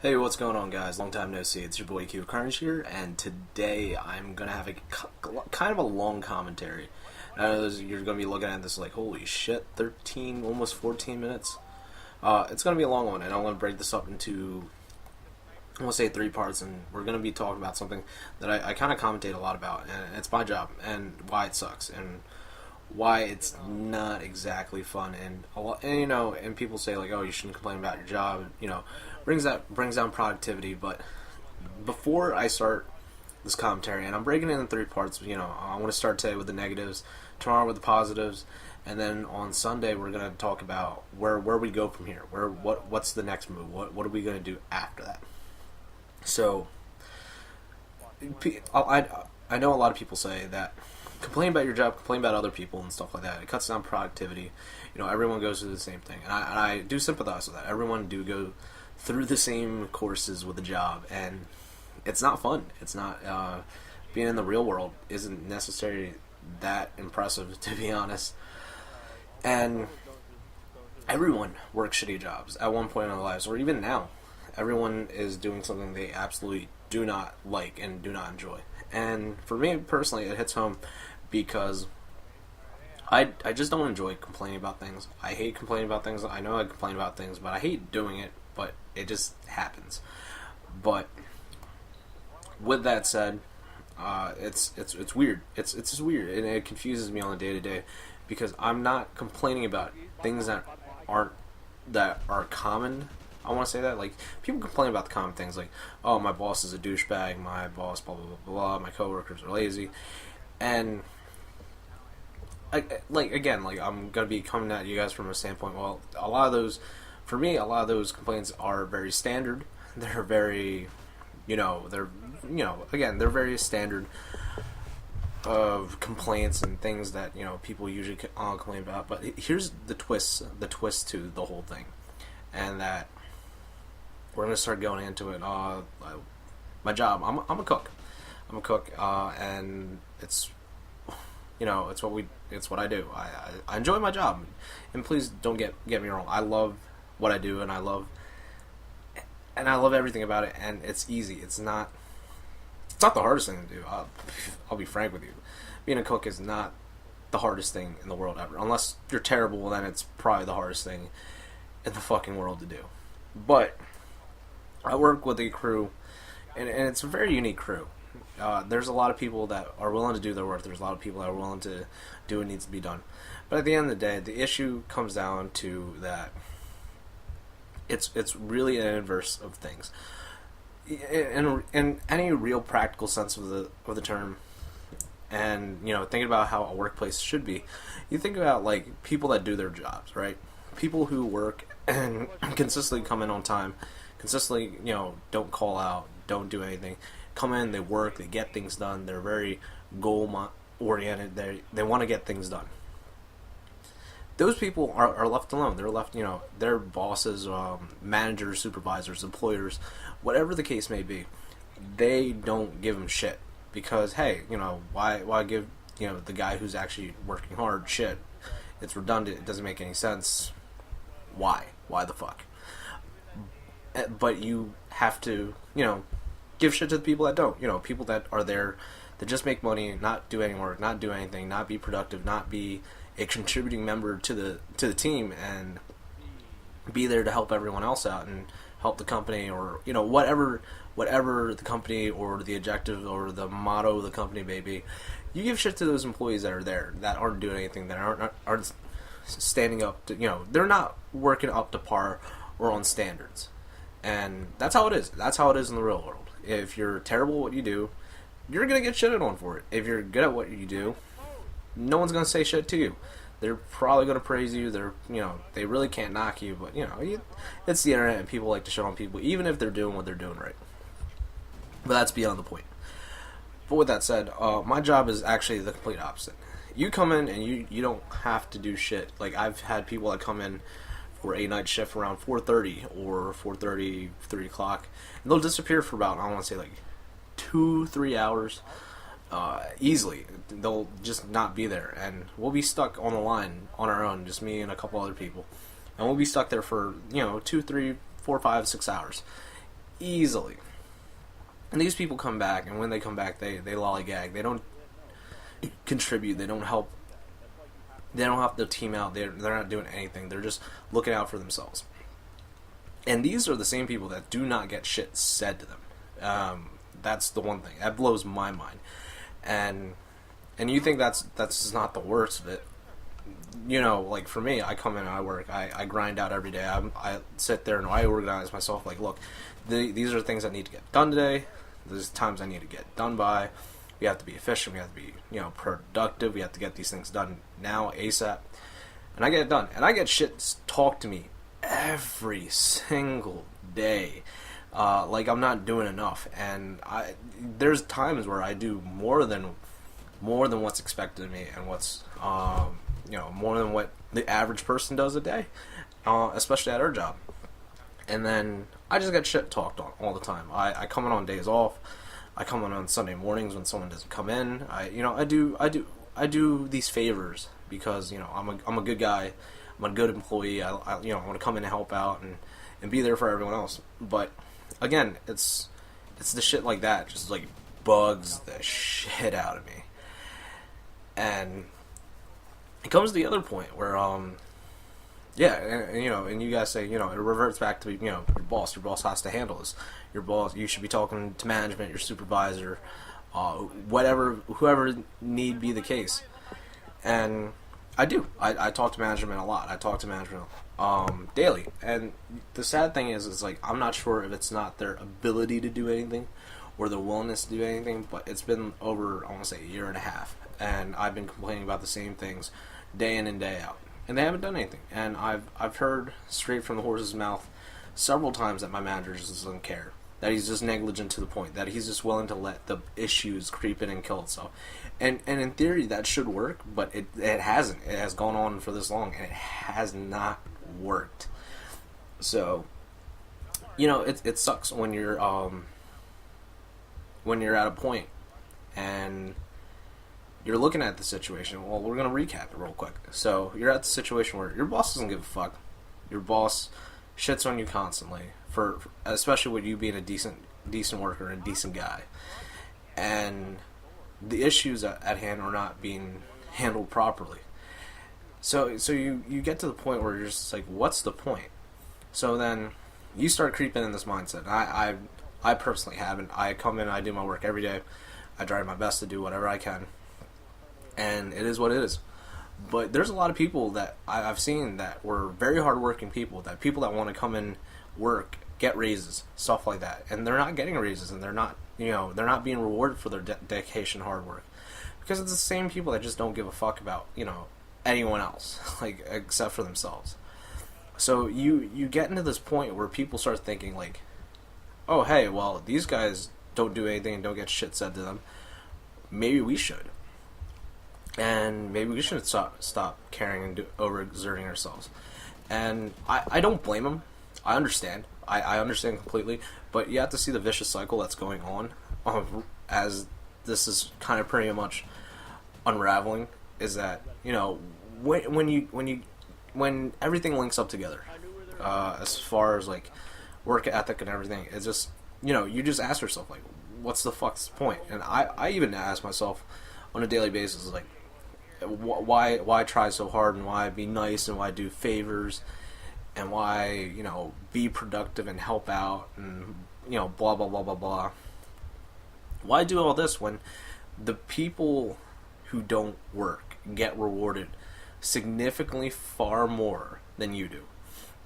Hey, what's going on, guys? Long time no see. It's your boy Q Carnage here, and today I'm gonna have a kind of a long commentary. I know you're gonna be looking at this like, holy shit, 13, almost 14 minutes. It's gonna be a long one, and I'm gonna break this up into, I'm gonna say 3 parts, and we're gonna be talking about something that I kind of commentate a lot about, and it's my job, and why it sucks, and why it's not exactly fun, and a lot, and people say like, oh, you shouldn't complain about your job, brings down productivity. But before I start this commentary, and I'm breaking it into 3 parts, I want to start today with the negatives, tomorrow with the positives, and then on Sunday we're gonna talk about where we go from here, what's the next move, what are we gonna do after that. So I know a lot of people say that complain about your job, complain about other people and stuff like that. It cuts down productivity. Everyone goes through the same thing, and I do sympathize with that. Everyone do go through the same courses with a job, and it's not fun. It's not being in the real world isn't necessarily that impressive, to be honest. And everyone works shitty jobs at one point in their lives, or even now. Everyone is doing something they absolutely do not like and do not enjoy. And for me personally, it hits home because I just don't enjoy complaining about things. I hate complaining about things. I know I complain about things, but I hate doing it, but it just happens. But with that said, it's weird. It's just weird, and it confuses me on a day-to-day because I'm not complaining about things that are common. I want to say that, like, people complain about the common things, like, oh, my boss is a douchebag, my boss, blah, blah, blah, blah, my coworkers are lazy, and, I'm going to be coming at you guys from a standpoint, well, a lot of those complaints are very standard. They're very, they're very standard of complaints and things that, people usually complain about, but here's the twist to the whole thing, and that we're gonna start going into it. My job. I'm a cook. And it's it's what I do. I enjoy my job, and please don't get me wrong. I love what I do, and I love everything about it. And it's easy. It's not the hardest thing to do. I'll be frank with you. Being a cook is not the hardest thing in the world ever. Unless you're terrible, then it's probably the hardest thing in the fucking world to do. But I work with a crew, and it's a very unique crew. There's a lot of people that are willing to do their work. There's a lot of people that are willing to do what needs to be done. But at the end of the day, the issue comes down to that it's really an inverse of things. In any real practical sense of the term, and thinking about how a workplace should be, you think about like people that do their jobs, right? People who work and consistently come in on time, consistently, don't call out, don't do anything, come in, they work, they get things done, they're very goal oriented, they want to get things done. Those people are left alone. They're left, their bosses, managers, supervisors, employers, whatever the case may be, they don't give them shit because, hey, why give, the guy who's actually working hard shit? It's redundant. It doesn't make any sense. Why? Why the fuck? But you have to, give shit to the people that don't. People that are there that just make money, not do any work, not do anything, not be productive, not be a contributing member to the team, and be there to help everyone else out and help the company, or whatever the company or the objective or the motto of the company may be. You give shit to those employees that are there, that aren't doing anything, that aren't standing up to, they're not working up to par or on standards. And that's how it is. That's how it is in the real world. If you're terrible at what you do, you're going to get shitted on for it. If you're good at what you do, no one's going to say shit to you. They're probably going to praise you. They really can't knock you, but, it's the internet, and people like to shit on people, even if they're doing what they're doing right. But that's beyond the point. But with that said, my job is actually the complete opposite. You come in, and you don't have to do shit. Like, I've had people that come in for a night shift around 4:30 or 4:30, 3 o'clock, and they'll disappear for about, I want to say, like 2-3 hours easily. They'll just not be there, and we'll be stuck on the line on our own, just me and a couple other people, and we'll be stuck there for 2, 3, 4, 5, 6 hours. easily. And these people come back, and when they come back, they lollygag. They don't contribute. They don't help. They don't help their team out. They're not doing anything. They're just looking out for themselves. And these are the same people that do not get shit said to them. That's the one thing that blows my mind. And you think that's not the worst of it. You know, like for me, I come in and I work. I grind out every day. I sit there and I organize myself. Like, look, these are things that need to get done today. There's times I need to get done by. We have to be efficient. We have to be, productive. We have to get these things done now, ASAP. And I get it done. And I get shit talked to me every single day. Like I'm not doing enough. And there's times where I do more than what's expected of me and what's more than what the average person does a day, especially at our job. And then I just get shit talked on all the time. I come in on days off. I come in on Sunday mornings when someone doesn't come in. I do these favors because I'm a good guy. I'm a good employee. I want to come in and help out and be there for everyone else. But again, it's the shit like that just like bugs the shit out of me. And it comes to the other point where, and you guys say, it reverts back to, your boss. Your boss has to handle this. Your boss, you should be talking to management, your supervisor, whoever need be the case. And I do. I talk to management a lot. I talk to management daily. And the sad thing is like, I'm not sure if it's not their ability to do anything or their willingness to do anything, but it's been over, I want to say, a year and a half. And I've been complaining about the same things day in and day out. And they haven't done anything. And I've heard straight from the horse's mouth several times that my manager just doesn't care. That he's just negligent to the point. That he's just willing to let the issues creep in and kill itself. And in theory, that should work, but it hasn't. It has gone on for this long, and it has not worked. So, it sucks when you're at a point and you're looking at the situation. Well, we're going to recap it real quick. So, you're at the situation where your boss doesn't give a fuck. Your boss shits on you constantly, for especially with you being a decent worker and a decent guy. And the issues at hand are not being handled properly. So you get to the point where you're just like, what's the point? So then you start creeping in this mindset. I personally haven't. I come in, I do my work every day. I try my best to do whatever I can. And it is what it is. But there's a lot of people that I've seen that were very hardworking people that want to come in, work, get raises, stuff like that. And they're not getting raises, and they're not being rewarded for their dedication, hard work. Because it's the same people that just don't give a fuck about, anyone else, like, except for themselves. So you get into this point where people start thinking like, oh, hey, well, these guys don't do anything and don't get shit said to them. Maybe we should. And maybe we should stop caring and overexerting ourselves. And I don't blame them. I understand. I understand completely. But you have to see the vicious cycle that's going on as this is kind of pretty much unraveling. Is that, when everything links up together, as far as like work ethic and everything, it's just, you just ask yourself like, what's the fuck's point? And I even ask myself on a daily basis like, why try so hard, and why be nice, and why do favors, and why be productive and help out, and blah blah blah blah blah. Why do all this when the people who don't work get rewarded significantly far more than you do?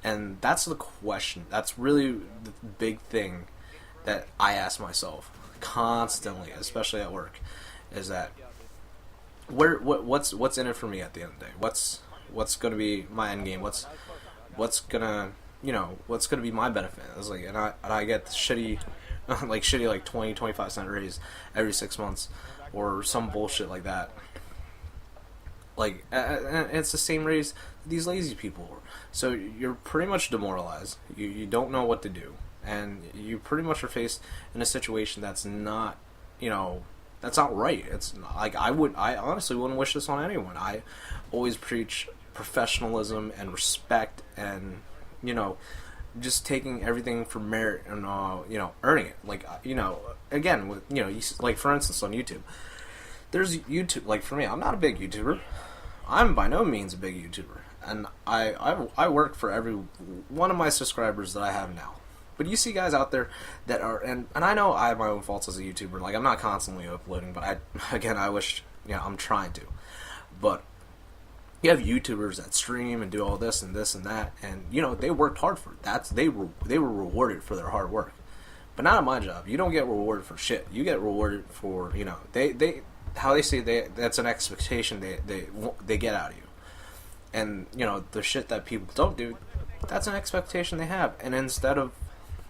And that's the question. That's really the big thing that I ask myself constantly, especially at work, is that what's in it for me at the end of the day? What's going to be my end game? What's gonna be my benefit? It's like, and I get shitty like 20-25 cent raise every 6 months or some bullshit like that. Like, and it's the same raise these lazy people were. So you're pretty much demoralized. You don't know what to do, and you pretty much are faced in a situation that's not, that's not right. It's like I honestly wouldn't wish this on anyone. I always preach professionalism and respect, and just taking everything for merit and earning it. Like again with like for instance on YouTube, there's YouTube. Like for me, I'm not a big YouTuber. I'm by no means a big YouTuber, and I work for every one of my subscribers that I have now. But you see guys out there that are, and I know I have my own faults as a YouTuber. Like I'm not constantly uploading, but I wish I'm trying to. But you have YouTubers that stream and do all this and that, and they worked hard for it. They were rewarded for their hard work. But not at my job. You don't get rewarded for shit. You get rewarded for they how they say that's an expectation they get out of you. And the shit that people don't do, that's an expectation they have. And instead of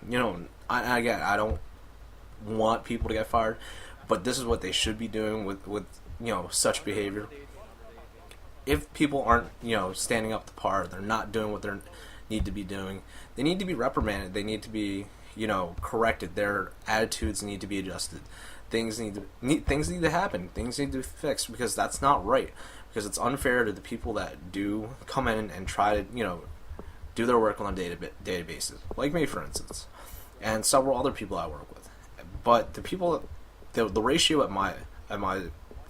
I don't want people to get fired, but this is what they should be doing with such behavior. If people aren't standing up to par, they're not doing what they need to be doing. They need to be reprimanded. They need to be corrected. Their attitudes need to be adjusted. Things need to happen. Things need to be fixed, because that's not right. Because it's unfair to the people that do come in and try to do their work on a day-to-day basis, like me, for instance, and several other people I work with. But the people, the ratio at my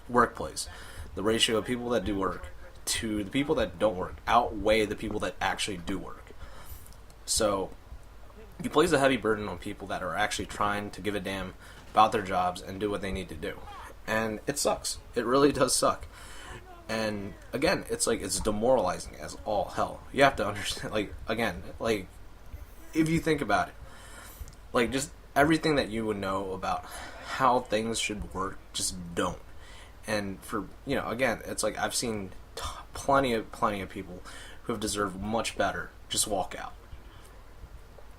workplace, the ratio of people that do work to the people that don't work outweigh the people that actually do work. So you place a heavy burden on people that are actually trying to give a damn about their jobs and do what they need to do. And it sucks. It really does suck. And again, it's demoralizing as all hell. You have to understand, if you think about it, just everything that you would know about how things should work, just don't. And for, again, it's I've seen plenty of people who have deserved much better just walk out.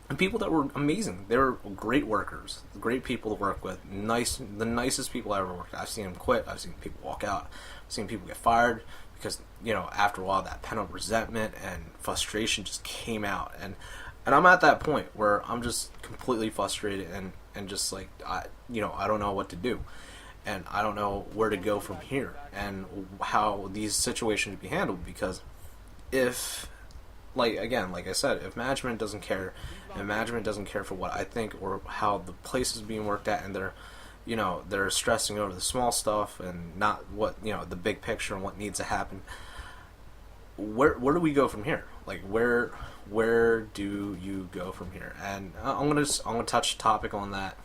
And people that were amazing. They were great workers, great people to work with, the nicest people I ever worked with. I've seen them quit. I've seen people walk out. I've seen people get fired because, after a while that pent-up resentment and frustration just came out. And I'm at that point where I'm just completely frustrated and just I don't know what to do. And I don't know where to go from here and how these situations should be handled, because if, like I said, if management doesn't care, and management doesn't care for what I think or how the place is being worked at, and they're stressing over the small stuff and not what, the big picture and what needs to happen, where do we go from here? Where do you go from here? And I'm gonna touch a topic on that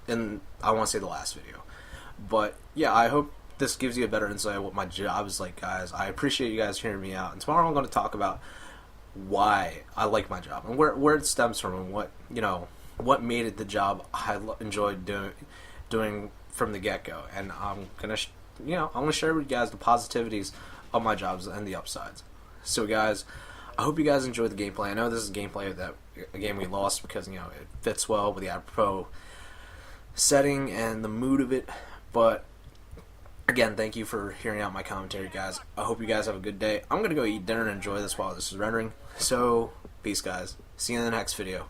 in, I want to say, the last video. But yeah, I hope this gives you a better insight of what my job is like, guys. I appreciate you guys hearing me out. And tomorrow I'm going to talk about why I like my job and where it stems from, and what made it the job I enjoyed doing from the get-go. And I'm gonna share with you guys the positivities of my jobs and the upsides. So guys, I hope you guys enjoyed the gameplay. I know this is gameplay of a game we lost because it fits well with the apropos setting and the mood of it. But again, thank you for hearing out my commentary, guys. I hope you guys have a good day. I'm going to go eat dinner and enjoy this while this is rendering. So, peace, guys. See you in the next video.